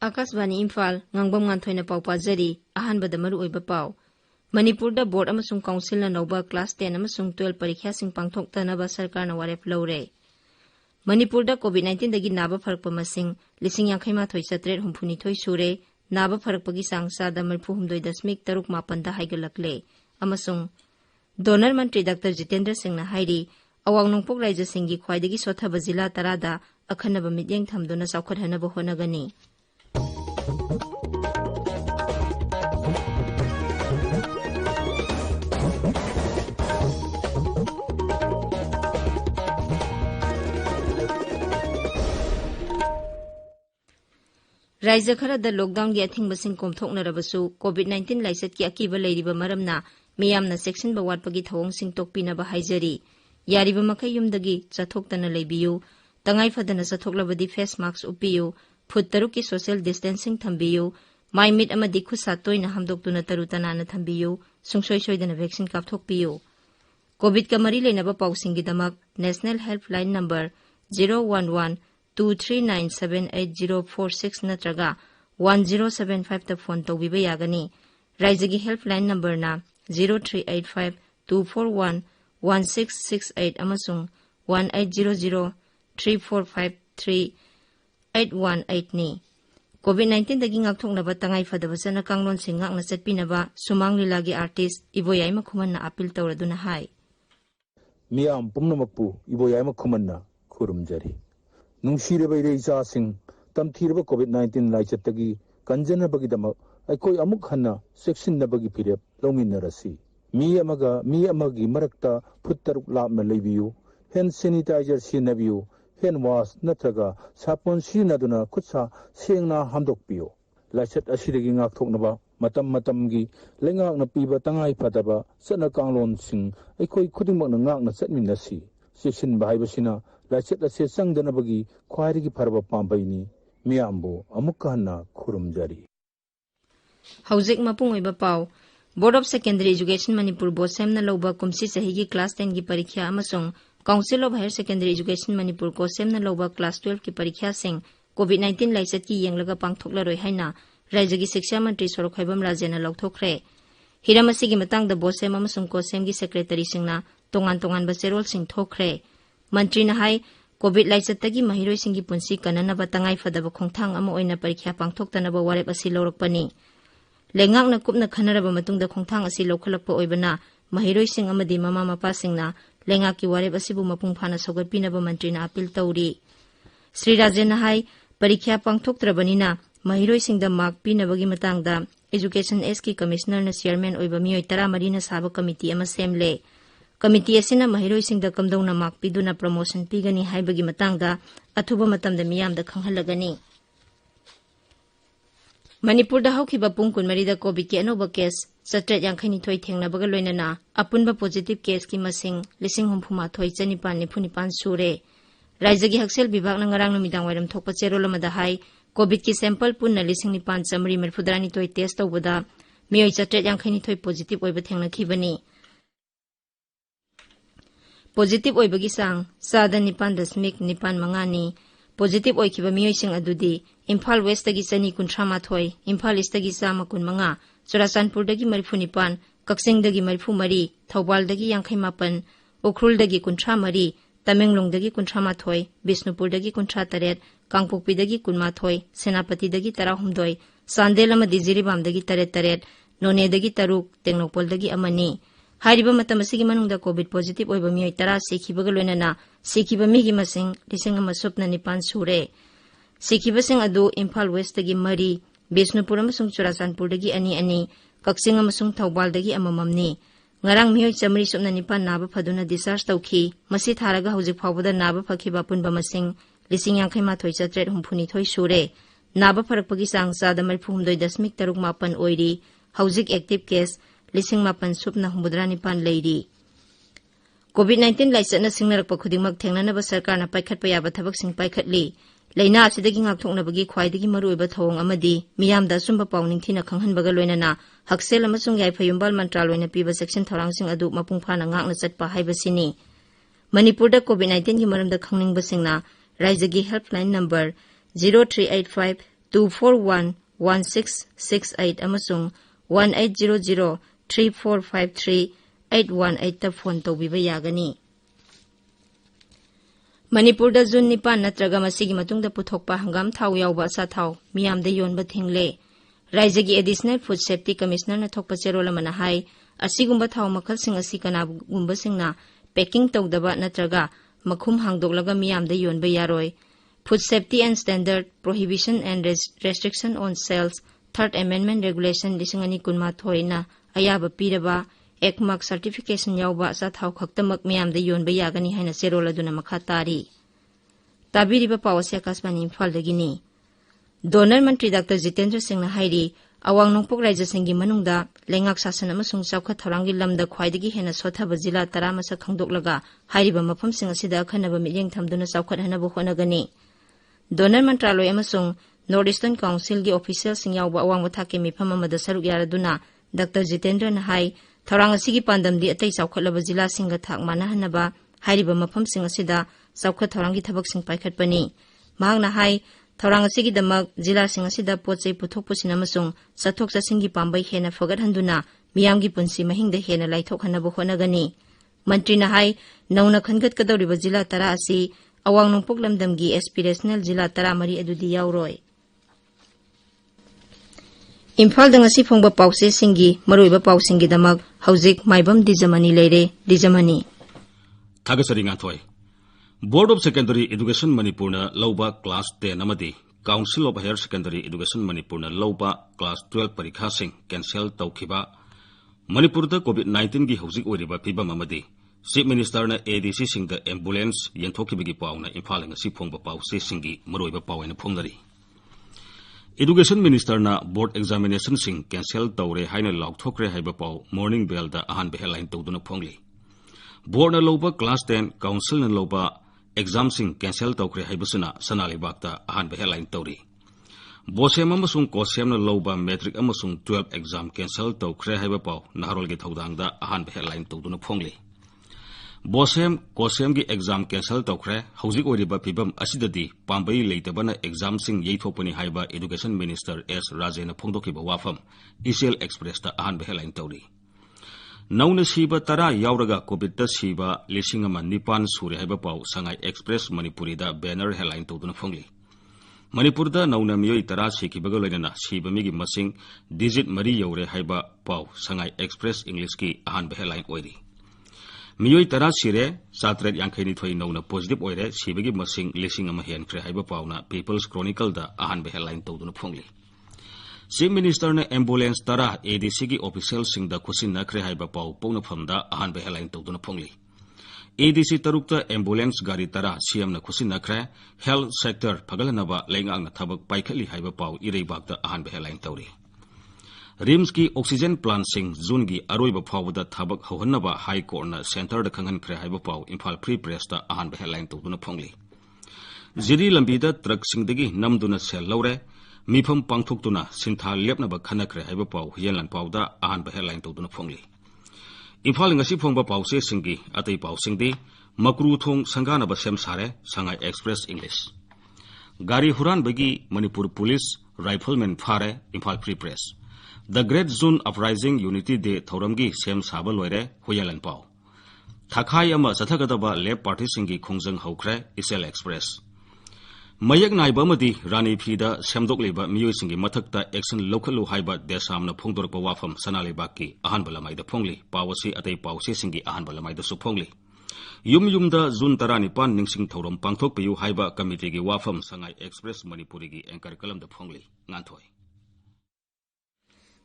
Akasbani Imphal Ngangbam Nganthoi na pau pajari ahanbada maru oiba pau. Manipurda board amasung council na nauba class 10 amasung 12 parikya sing pangthoktanaba sarkar na warep lore. Manipurda COVID-19 dagi naba pharakpa masing lising yangkhaima thoi satret humphuni thoi sure naba pharakpagi sangsa da marphu humdoi dasmik taruk mapanda haigalakle amasung donor mantri Dr. Jitendra Singh na hairi awang nongpok raija singgi khwaidagi sothaba jila tarada akhanaba mityeng thamduna saukhathanaba honagani. Raija kharada lockdown gi athingbasing komthoknarabasu COVID-19 laisat ki akiba leiriba maramna miyamna section ba watpagi thawong sing tokpinaba haijari yariba makai yumdagi chathoktana leibiyu tangai fadana chathoklabadi face mask upiyu foot taruki social distancing thambiyu mai mit amadi khusa toina hamdoktuna tarutana na thambiyu sungsoi soidana vaccine kapthokpiyu COVID ka mari leinaba pausing gidamak national helpline number 01123978046 natraga 1075 ta phone tawbiba yagani raijagi helpline number na 038524116668 amasung 18003453 ni COVID-19 dagi ngakthoknaba tangai fadaba sana kanglon singak na chatpinaba sumang lilagi artist iboyai makhuman na appeal tawraduna hai miyam pumnamakpu iboyai makhuman na khurumjari nungshireba ireisasing tamthireba COVID-19 laichatagi kanjanabagidama aikoi amuk hanna sekshinnabagi phirep longminarasi mi amagi marakta phuttaruk lapna leibiyu hand sanitizer sinabiyu hand wash natraga sapon sinaduna khutsa sengna hamdokpiyu laichat asidagi ngakthoknaba matamgi lengakna piba tangai phadaba sana kanglon sing aikoi khudingmakna ngakna chatminasi sekshin bahaibasina laichat ase sangdanabagi khwairigi pharba pambaini miyambo amukka hanna khurumjari Haujik mapung oiba pau Board of Secondary Education Manipur Bosem na loba kumsi sahigi class 10 ki parikya amasung Council of Higher Secondary Education Manipur Kosem na loba class 12 ki parikya sing COVID-19 laisat ki yenglaga pangthoklaroi haina Raijagi Shiksha Mantri Sorok Haibam Rajena lauthokre Hiramasi gi matang da Bosem amasung Kosem gi secretary singna tongan ba serol sing thokre Mantri na hai COVID laisat tagi mahiroi singi punsi kanana batangai fadaba khongthang ama oina parikya pangthoktanaba warep asi lorokpani Lengak na kupna khanaraba matungda khongthang asi lokhalakpa oibana mahiroi sing amadi mama mapa singna lengak ki warep asibu mapung phana sogatpinaba mantri na appeal tawri Sri Rajena hai parikya pangthoktrabanina mahiroi singda mark pinabagi matangda Education SK Commissioner na chairman oiba mioi 13 na saba committee ama semle Committee asina mahiroi singda kamdongna mark piduna promotion pigani haibagi matangda athuba matamda miyamda khanghalagani Manipur da haukiba pungkun marida COVID ki anoba case satret yangkhani thoi thengnabaga loinana apunba positive case ki masing lising humphuma thoi chanipan nipunipan sure raijagi haksel bibhag na ngarang numidang wairam thokpa cherolamada hai COVID ki sample punna lising nipan chamri merfudrani thoi test tawbada mioi satret yangkhani thoi positive oiba thengnakhibani Positive oibagi sang sada nipan dasmik nipan mangani Positive oikiba mioi sing adudi Imphal West dagi chani kunthama thoi Imphal East dagi sama kun manga Churasanpur dagi marifu nipan Kaksing dagi marifu mari Thawbal dagi yangkhai mapan Ukhrul dagi kunthra mari Tamenglong dagi kunthama thoi Bisnupur dagi kunthra taret Kangpokpi dagi kunma thoi Senapati dagi tarahumdoi Sandel amadi Jiribam dagi taret None dagi taruk Tengnokpol dagi amani Hairiba matamasigi manungda COVID positive oiba mioi 10 sekhibaga loinana sekhiba migi masing lising amasupna nipan sure sekhiba sing adu Imphal West dagi mari Bisnupur amasung Churasanpur dagi ani Kaksing amasung Thawbal dagi amamamni ngarang mioi chamri supna nipan naba phaduna discharge tawkhi masi tharaga hojik phawbada naba phakhiba punba masing lising yangkhai ma thoi chatret humphuni thoi sure naba pharakpagi sang sada marphumdoi dasmik taruk mapan oiri hojik active case lising mapan supna humbudrani pan leiri COVID-19 laisatna singnarakpa khudingmak thengnanaba sarkarna paikhatpa yaba thabak sing paikhatli leina asidagi ngakthoknabagi khwaidagi maruiba thawong amadi miyamda sumba pawning thina khanghanbaga loinana haksel amasung yaifayumbal mantraloina piba section thorangsing adu mapungphana ngakna chatpa haibasini Manipurda COVID-19 gi maramda khangningbasingna raijagi helpline number 0385 2411668 amasung 18003453 phone tawbiba yagani. Manipurda June Nipan natraga masigi matungda puthokpa hangam thau yawba sa thau miyamda yonba thingle. Raijagi Additional Food Safety Commissioner na thokpa cherola mana hai asigumba thau makal sing asi kanagumba singna packing tawdaba natraga makhum hangdoklaga miyamda yonba yaroi. Food Safety and Standard Prohibition and Restriction on Sales Third Amendment Regulation 2023 na ayaba piraba ekmak certification yawba sa thau khaktamak miyamda yonba yagani haina cherola duna makha tari. Tabiriba pawase Akashvani Imphal dagini. Donor Mantri Dr. Jitendra Singh na hairi awang nongpok raija singgi manungda lengak sasan amasung chawkha thorangi lamda khwaidagi hena sothaba jila 10 masa khangdoklaga hairiba mafam sing asida akhanaba milyeng thamduna chawkhat hanaba honagani. Donor Mantraloy amasung Northeastern Council gi official sing yawba awang mathake mifam amada saruk yaraduna Dr. Jitendra na hai thorang asigi pandamdi atai chawkhatlaba jila singa thak mana hanaba hairiba mafam sing asida chawkhat thorangi thabak sing paikhatpani. Mahangna hai thorang asigi damak jila sing asida pochei puthok pusin amasung sathok chasingi pambai hena fogat handuna miyamgi punsi mahingda hena laithok hanaba honagani. Mantri na hai nauna khangat kadawriba jila 10 asi awang nongpok lamdamgi aspirational jila 13 adudi yawroi. Imphal da ngasi phongba pause singi maroiba pausingi damak haujik Maibam Dwijamani leire. Dwijamani Thagasari Nganthoi Board of Secondary Education Manipur na lauba class 10 amadi Council of Higher Secondary Education Manipur na lauba class 12 parikha sing cancel tawkhiba Manipur da COVID-19 gi haujik oriba phibam amadi Chief Minister na ADC sing the ambulance yenthokibigi pauna Imphal ngasi phongba pause singi maroiba pawena phongnari Education Minister na board examination sing cancel tawre haina laukthokre haiba paw morning bell da ahan be headline tawduna phongli Board na lauba class 10 council na lauba exam sing cancel tawkre haibusuna sanali bakta ahan be headline tawri Bosem amasung kosem na lauba metric amasung 12 exam cancel tawkre haiba paw naharol gi thodang da ahan be headline tawduna phongli Bosem kosem gi exam cancel tawkre haujik oriba phibam asidadi pambai leitabana exam sing yeithopani haiba Education Minister S Rajena phongdokiba wafam ECL Express ta ahan be headline tawri Nauna siba 10 yawraga COVID ta siba 9,000 sure haiba paw Sangai Express Manipuri da banner headline tawduna phongli Manipur da nauna miyoi 10 sikibaga loinana siba migi masing digit mari yawre haiba paw Sangai Express English ki ahan be headline oiri Miyoi 10 sire satret yangkhaini thoi nauna positive oire sibagi masing 1,000 henkre haiba pawna People's Chronicle da ahan be headline tawduna phongli Chief Minister na ambulance 10 ADC gi official sing da khusin nakre haiba paw pawna phamda ahan be headline tawduna phongli ADC tarukta ambulance gari 10 CM na khusin nakre health sector pagalanaba lengang na thabak paikhali haiba paw ireibak da ahan be headline tawri Rims ki oxygen plant sing June gi aroiba phawda thabak hohannaba high court na center da khangan khre haiba paw Imphal Free Press ta ahan be headline tawduna phongli Jiri lambi da truck sing dagi namduna sel lawre mifam pangthoktuna sintha lepnaba khanakre haiba paw hianlan pawda ahan be headline tawduna phongli Imphal ngasi phongba pawse singi atei paw singdi makru thong sangana ba sem sare Sangai Express English Gari huran bagi Manipur Police Rifleman phare Imphal Free Press The Great Zone Uprising Unity Day Thoramgi Sem Saba Loire Hoyalan Pau Thakai ama Sathagadaba Lab Party Singi Khongjang Haukre ECL Express Mayak Naibamadi Rani Phida Semdok Leba Miyo Singi Mathakta Action Local Haiba Desamna Phongdorpa Wafam Sanali Baki Ahan Balamai da Phongli Pawasi Atei Pawse Singi Ahan Balamai da Suphongli Yum Yumda Zun Tarani Pan Ningsing Thoram Pangthok Payu Haiba Committee gi Wafam Sangai Express Manipuri gi Anchor Kalam da Phongli Nganthoi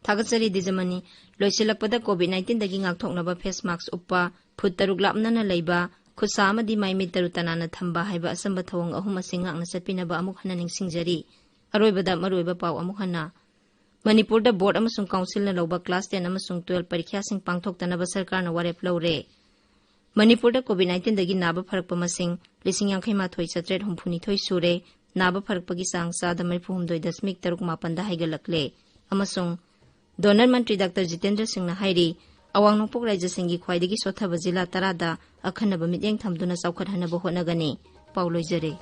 Thagasari Dwijamani loisilakpada COVID-19 dagi ngakthoknaba face mask uppa phut taruk lapnana leiba khutsa amadi maimit taru tanana thamba haiba asamba thawang ahum asingakna chapinaba amuk hana ningsingjari aroibada maroiba paw amuk hana Manipur da board amasung council na loba class 10 amasung 12 parikha sing pangthoktanaba sarkar na warep lawre Manipur da COVID-19 dagi naba pharakpa masing 9,833 sure naba pharakpagi sang sada 9.3 da haigalakle amasung Donor Mantri Dr. Jitendra Singh na hairi awang nongpok raija singi khwaidagi sothaba jila 10 da akhanaba mityeng thamduna chawkhat hanaba honagani pauloi jare